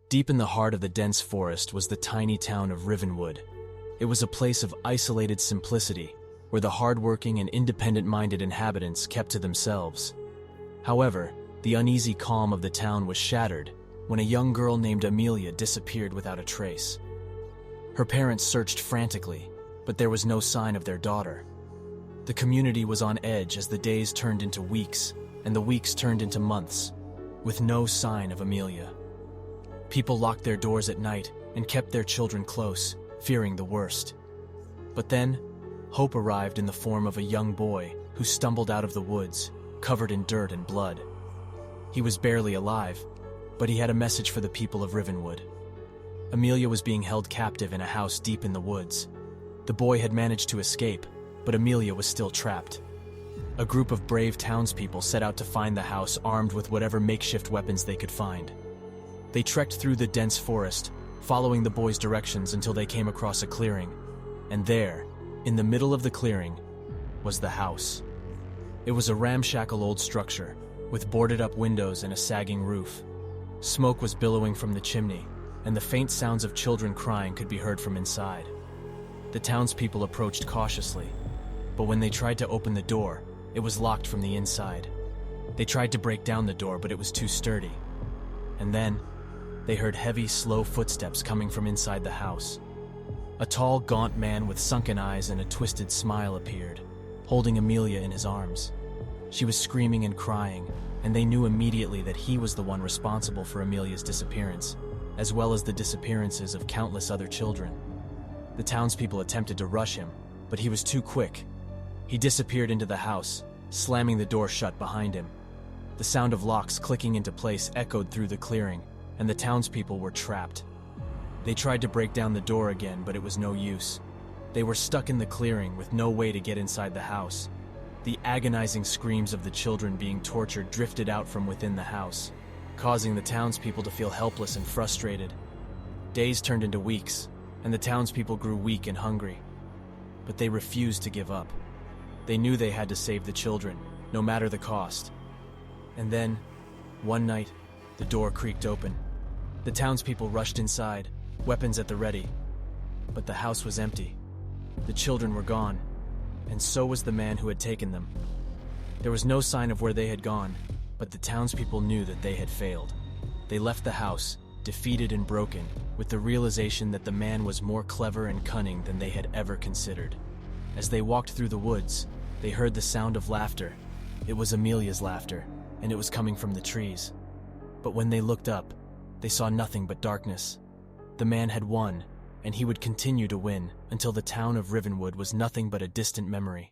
Deep in the heart of the dense forest was the tiny town of Rivenwood. It was a place of isolated simplicity, where the hardworking and independent-minded inhabitants kept to themselves. However, the uneasy calm of the town was shattered when a young girl named Amelia disappeared without a trace. Her parents searched frantically, but there was no sign of their daughter. The community was on edge as the days turned into weeks, and the weeks turned into months, with no sign of Amelia. People locked their doors at night and kept their children close, fearing the worst. But then, hope arrived in the form of a young boy who stumbled out of the woods, covered in dirt and blood. He was barely alive, but he had a message for the people of Rivenwood. Amelia was being held captive in a house deep in the woods. The boy had managed to escape, but Amelia was still trapped. A group of brave townspeople set out to find the house armed with whatever makeshift weapons they could find. They trekked through the dense forest, following the boy's directions until they came across a clearing. And there, in the middle of the clearing, was the house. It was a ramshackle old structure, with boarded-up windows and a sagging roof. Smoke was billowing from the chimney, and the faint sounds of children crying could be heard from inside. The townspeople approached cautiously, but when they tried to open the door, it was locked from the inside. They tried to break down the door, but it was too sturdy. And then, they heard heavy, slow footsteps coming from inside the house. A tall, gaunt man with sunken eyes and a twisted smile appeared, holding Amelia in his arms. She was screaming and crying, and they knew immediately that he was the one responsible for Amelia's disappearance, as well as the disappearances of countless other children. The townspeople attempted to rush him, but he was too quick. He disappeared into the house, slamming the door shut behind him. The sound of locks clicking into place echoed through the clearing, and the townspeople were trapped. They tried to break down the door again, but it was no use. They were stuck in the clearing with no way to get inside the house. The agonizing screams of the children being tortured drifted out from within the house, causing the townspeople to feel helpless and frustrated. Days turned into weeks, and the townspeople grew weak and hungry. But they refused to give up. They knew they had to save the children, no matter the cost. And then, one night, the door creaked open. The townspeople rushed inside, weapons at the ready. But the house was empty. The children were gone, and so was the man who had taken them. There was no sign of where they had gone, but the townspeople knew that they had failed. They left the house, defeated and broken, with the realization that the man was more clever and cunning than they had ever considered. As they walked through the woods, they heard the sound of laughter. It was Amelia's laughter, and it was coming from the trees. But when they looked up, they saw nothing but darkness. The man had won, and he would continue to win until the town of Rivenwood was nothing but a distant memory.